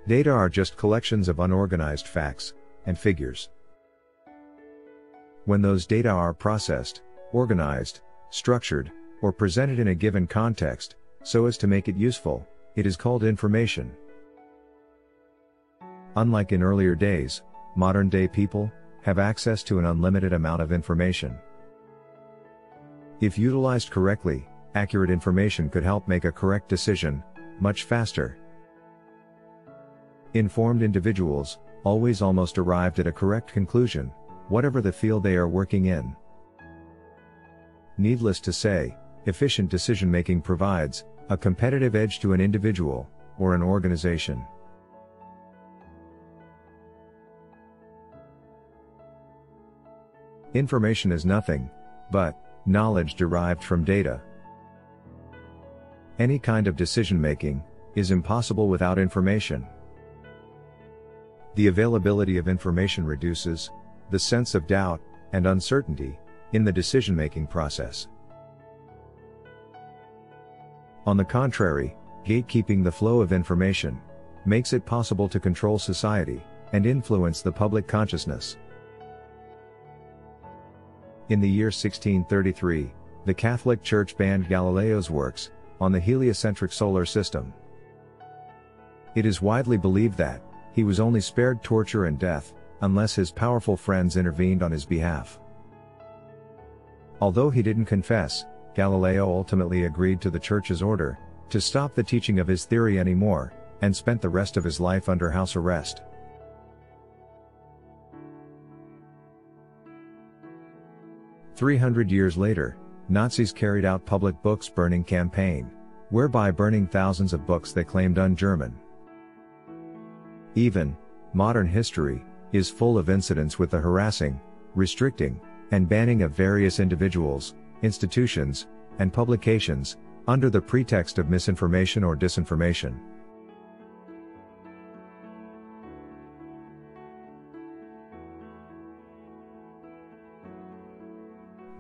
Data are just collections of unorganized facts and figures. When those data are processed, organized, structured, or presented in a given context, so as to make it useful, it is called information. Unlike in earlier days, modern-day people have access to an unlimited amount of information. If utilized correctly, accurate information could help make a correct decision much faster. Informed individuals always almost arrived at a correct conclusion, whatever the field they are working in. Needless to say, efficient decision-making provides a competitive edge to an individual or an organization. Information is nothing but knowledge derived from data. Any kind of decision-making is impossible without information. The availability of information reduces the sense of doubt and uncertainty in the decision-making process. On the contrary, gatekeeping the flow of information makes it possible to control society and influence the public consciousness. In the year 1633, the Catholic Church banned Galileo's works on the heliocentric solar system. It is widely believed that he was only spared torture and death unless his powerful friends intervened on his behalf. Although he didn't confess, Galileo ultimately agreed to the Church's order to stop the teaching of his theory anymore, and spent the rest of his life under house arrest. "300 years later, Nazis carried out public books burning campaign, whereby burning thousands of books they claimed un-German. Even modern history is full of incidents with the harassing, restricting, and banning of various individuals, institutions, and publications, under the pretext of misinformation or disinformation.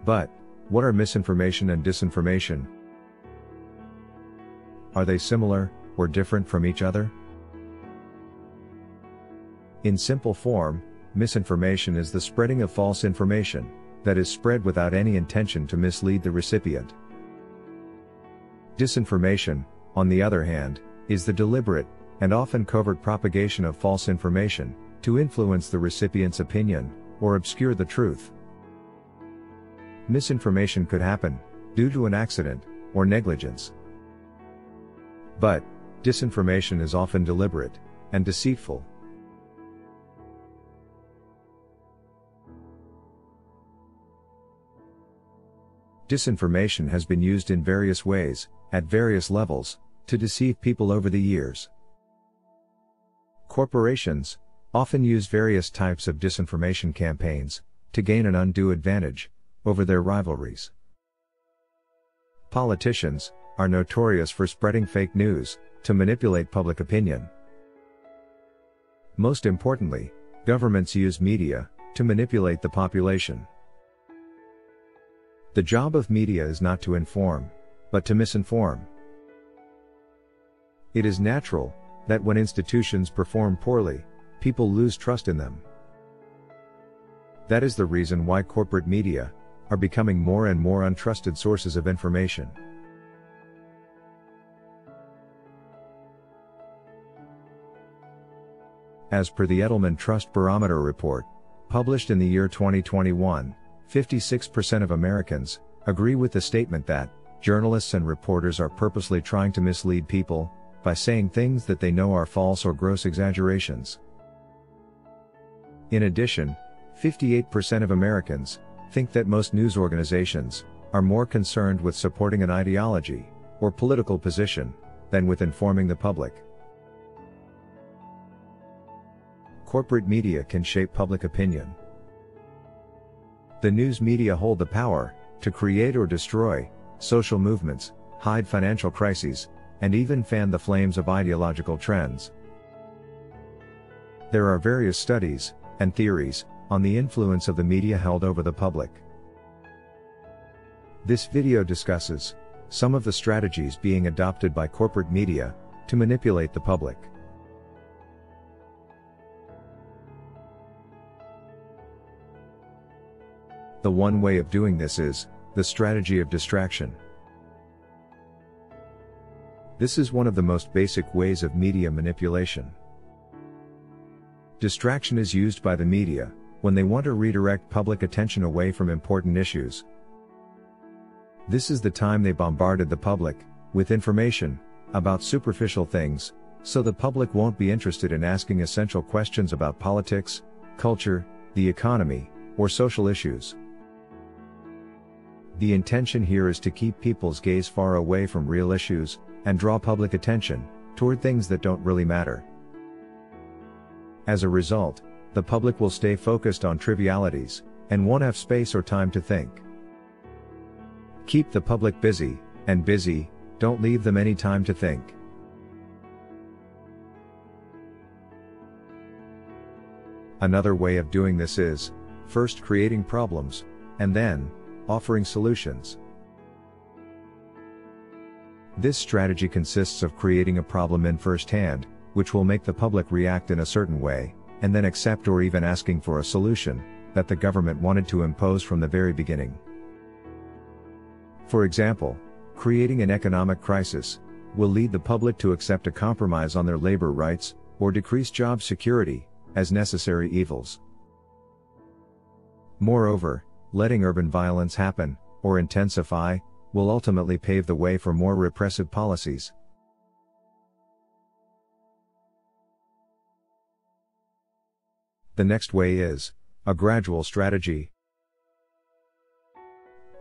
But, what are misinformation and disinformation? Are they similar, or different from each other? In simple form, misinformation is the spreading of false information that is spread without any intention to mislead the recipient. Disinformation, on the other hand, is the deliberate and often covert propagation of false information to influence the recipient's opinion or obscure the truth. Misinformation could happen due to an accident or negligence. But disinformation is often deliberate and deceitful. Disinformation has been used in various ways, at various levels, to deceive people over the years. Corporations often use various types of disinformation campaigns to gain an undue advantage over their rivalries. Politicians are notorious for spreading fake news to manipulate public opinion. Most importantly, governments use media to manipulate the population. The job of media is not to inform, but to misinform. It is natural that when institutions perform poorly, people lose trust in them. That is the reason why corporate media are becoming more and more untrusted sources of information. As per the Edelman Trust Barometer report, published in the year 2021, 56% of Americans agree with the statement that journalists and reporters are purposely trying to mislead people by saying things that they know are false or gross exaggerations. In addition, 58% of Americans think that most news organizations are more concerned with supporting an ideology or political position than with informing the public. Corporate media can shape public opinion. The news media hold the power to create or destroy social movements, hide financial crises, and even fan the flames of ideological trends. There are various studies and theories on the influence of the media held over the public. This video discusses some of the strategies being adopted by corporate media to manipulate the public. The one way of doing this is the strategy of distraction. This is one of the most basic ways of media manipulation. Distraction is used by the media when they want to redirect public attention away from important issues. This is the time they bombarded the public with information about superficial things, so the public won't be interested in asking essential questions about politics, culture, the economy, or social issues. The intention here is to keep people's gaze far away from real issues and draw public attention toward things that don't really matter. As a result, the public will stay focused on trivialities and won't have space or time to think. Keep the public busy, and busy, don't leave them any time to think. Another way of doing this is first creating problems, and then offering solutions. This strategy consists of creating a problem in first hand, which will make the public react in a certain way, and then accept or even asking for a solution that the government wanted to impose from the very beginning. For example, creating an economic crisis will lead the public to accept a compromise on their labor rights, or decrease job security, as necessary evils. Moreover, letting urban violence happen, or intensify, will ultimately pave the way for more repressive policies. The next way is a gradual strategy.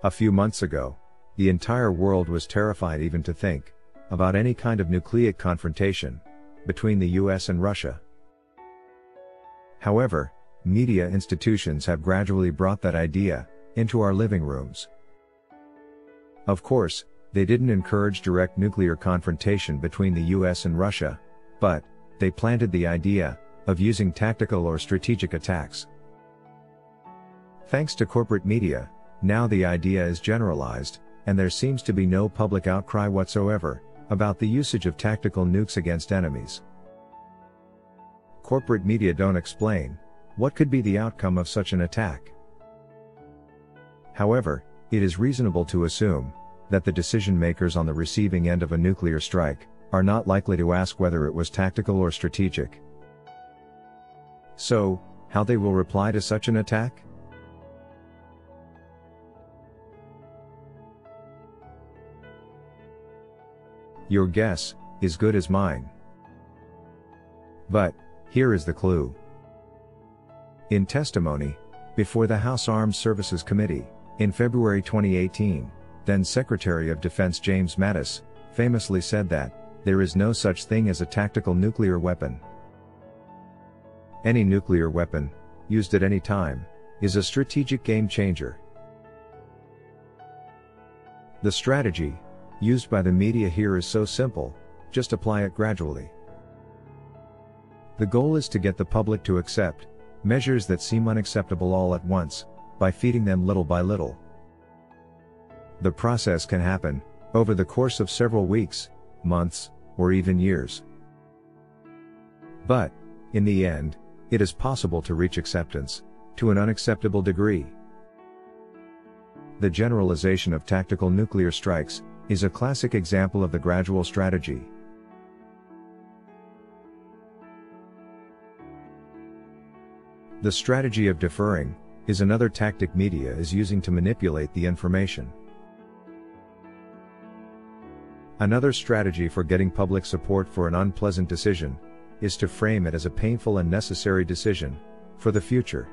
A few months ago, the entire world was terrified even to think about any kind of nuclear confrontation between the US and Russia. However, media institutions have gradually brought that idea into our living rooms. Of course, they didn't encourage direct nuclear confrontation between the US and Russia, but they planted the idea of using tactical or strategic attacks. Thanks to corporate media, now the idea is generalized, and there seems to be no public outcry whatsoever about the usage of tactical nukes against enemies. Corporate media don't explain what could be the outcome of such an attack. However, it is reasonable to assume that the decision makers on the receiving end of a nuclear strike are not likely to ask whether it was tactical or strategic. So, how they will reply to such an attack? Your guess is good as mine. But here is the clue. In testimony before the House Armed Services Committee in February 2018, then Secretary of Defense James Mattis famously said that there is no such thing as a tactical nuclear weapon. Any nuclear weapon, used at any time, is a strategic game changer. The strategy used by the media here is so simple, just apply it gradually. The goal is to get the public to accept measures that seem unacceptable all at once, by feeding them little by little. The process can happen over the course of several weeks, months, or even years. But, in the end, it is possible to reach acceptance to an unacceptable degree. The generalization of tactical nuclear strikes is a classic example of the gradual strategy. The strategy of deferring is another tactic media is using to manipulate the information. Another strategy for getting public support for an unpleasant decision is to frame it as a painful and necessary decision for the future.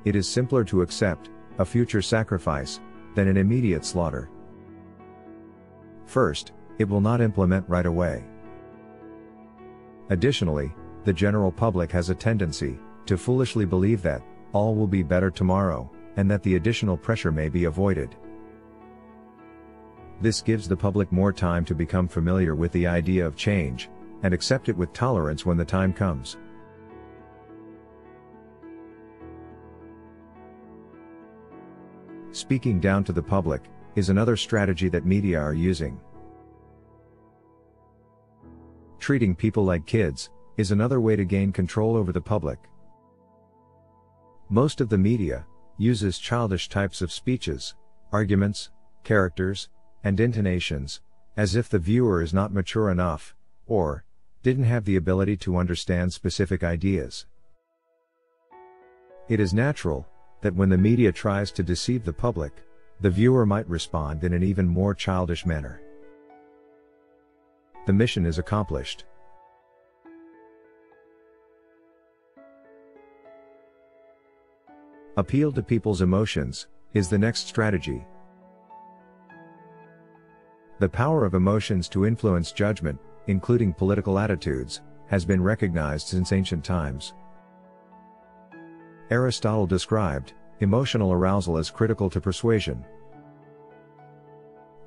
It is simpler to accept a future sacrifice than an immediate slaughter. First, it will not implement right away. Additionally, the general public has a tendency to foolishly believe that all will be better tomorrow, and that the additional pressure may be avoided. This gives the public more time to become familiar with the idea of change, and accept it with tolerance when the time comes. Speaking down to the public is another strategy that media are using. Treating people like kids is another way to gain control over the public. Most of the media uses childish types of speeches, arguments, characters, and intonations, as if the viewer is not mature enough, or didn't have the ability to understand specific ideas. It is natural that when the media tries to deceive the public, the viewer might respond in an even more childish manner. The mission is accomplished. Appeal to people's emotions is the next strategy. The power of emotions to influence judgment, including political attitudes, has been recognized since ancient times. Aristotle described emotional arousal as critical to persuasion.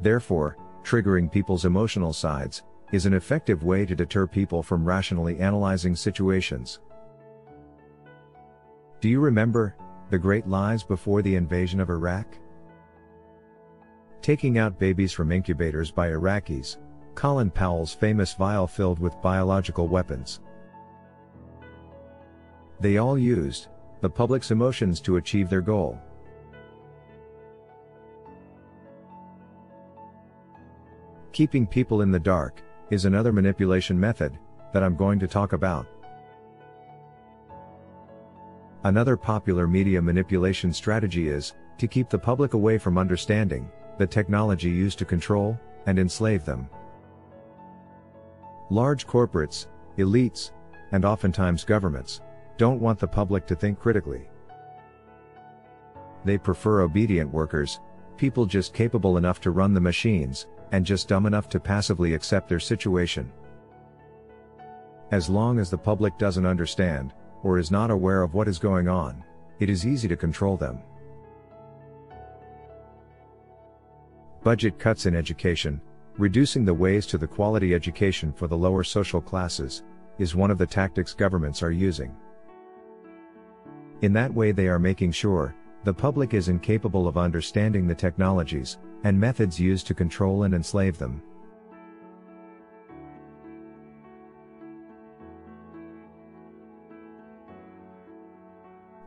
Therefore, triggering people's emotional sides is an effective way to deter people from rationally analyzing situations. Do you remember the great lies before the invasion of Iraq? Taking out babies from incubators by Iraqis, Colin Powell's famous vial filled with biological weapons. They all used the public's emotions to achieve their goal. Keeping people in the dark is another manipulation method that I'm going to talk about. Another popular media manipulation strategy is to keep the public away from understanding the technology used to control and enslave them. Large corporates, elites, and oftentimes governments don't want the public to think critically. They prefer obedient workers, people just capable enough to run the machines, and just dumb enough to passively accept their situation. As long as the public doesn't understand, or is not aware of what is going on, it is easy to control them. Budget cuts in education, reducing the ways to the quality education for the lower social classes, is one of the tactics governments are using. In that way they are making sure the public is incapable of understanding the technologies and methods used to control and enslave them.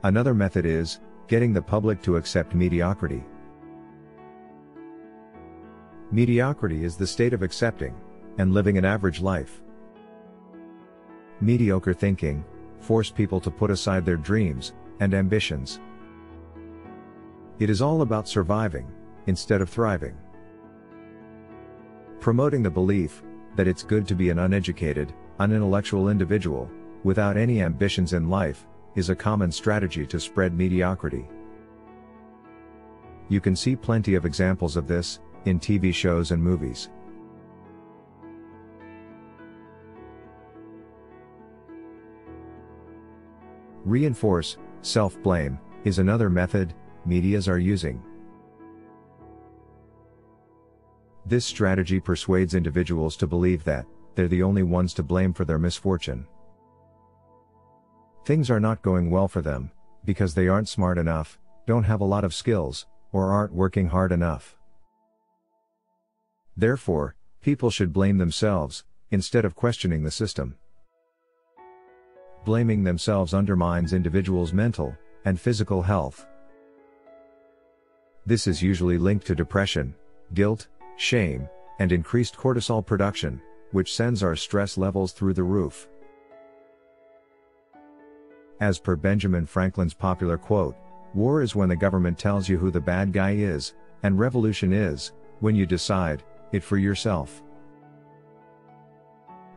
Another method is getting the public to accept mediocrity. Mediocrity is the state of accepting and living an average life. Mediocre thinking forces people to put aside their dreams and ambitions. It is all about surviving instead of thriving. Promoting the belief that it's good to be an uneducated, unintellectual individual without any ambitions in life is a common strategy to spread mediocrity. You can see plenty of examples of this in TV shows and movies. Reinforce self-blame is another method medias are using. This strategy persuades individuals to believe that they're the only ones to blame for their misfortune. Things are not going well for them because they aren't smart enough, don't have a lot of skills, or aren't working hard enough. Therefore, people should blame themselves instead of questioning the system. Blaming themselves undermines individuals' mental and physical health. This is usually linked to depression, guilt, shame, and increased cortisol production, which sends our stress levels through the roof. As per Benjamin Franklin's popular quote, "War is when the government tells you who the bad guy is, and revolution is when you decide it for yourself."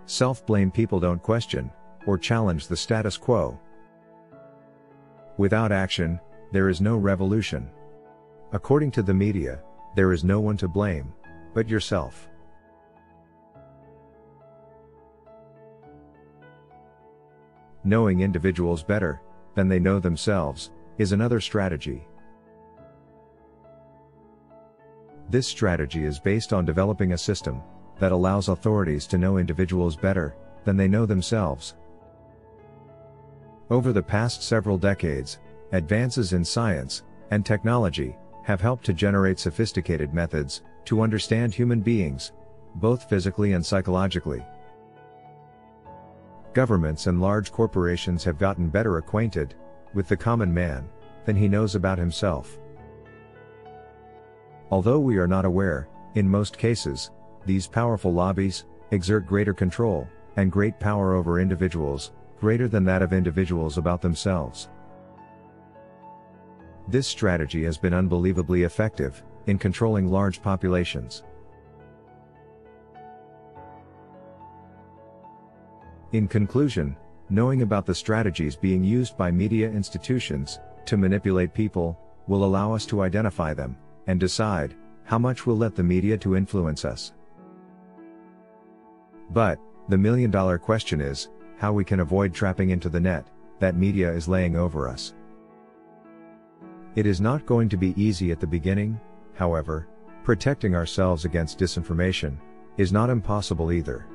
Self-blame people don't question or challenge the status quo. Without action, there is no revolution. According to the media, there is no one to blame but yourself. Knowing individuals better than they know themselves is another strategy. This strategy is based on developing a system that allows authorities to know individuals better than they know themselves. Over the past several decades, advances in science and technology have helped to generate sophisticated methods to understand human beings, both physically and psychologically. Governments and large corporations have gotten better acquainted with the common man than he knows about himself. Although we are not aware, in most cases, these powerful lobbies exert greater control and great power over individuals, greater than that of individuals about themselves. This strategy has been unbelievably effective in controlling large populations. In conclusion, knowing about the strategies being used by media institutions to manipulate people will allow us to identify them and decide how much we'll let the media to influence us. But the million-dollar question is how we can avoid trapping into the net that media is laying over us. It is not going to be easy at the beginning, however. Protecting ourselves against disinformation is not impossible either.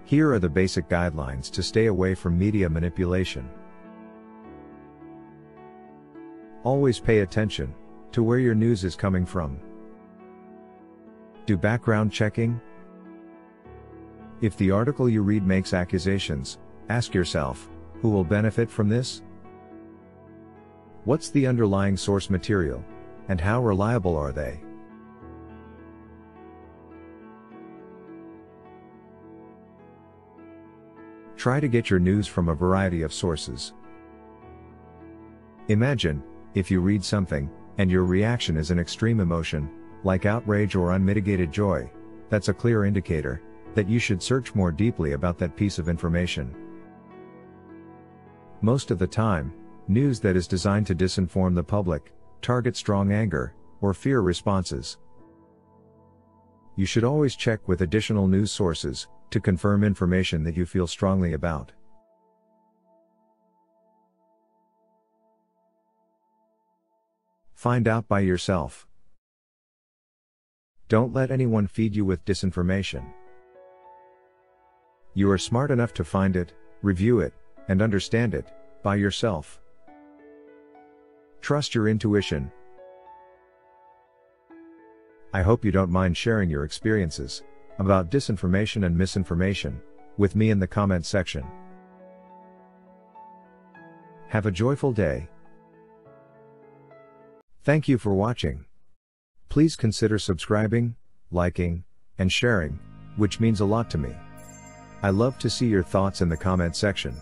Here are the basic guidelines to stay away from media manipulation. Always pay attention to where your news is coming from. Do background checking. If the article you read makes accusations, ask yourself, who will benefit from this? What's the underlying source material, and how reliable are they? Try to get your news from a variety of sources. Imagine, if you read something, and your reaction is an extreme emotion, like outrage or unmitigated joy, that's a clear indicator that you should search more deeply about that piece of information. Most of the time, news that is designed to disinform the public targets strong anger or fear responses. You should always check with additional news sources to confirm information that you feel strongly about. Find out by yourself. Don't let anyone feed you with disinformation. You are smart enough to find it, review it, and understand it by yourself. Trust your intuition. I hope you don't mind sharing your experiences about disinformation and misinformation with me in the comment section. Have a joyful day. Thank you for watching. Please consider subscribing, liking, and sharing, which means a lot to me. I love to see your thoughts in the comment section.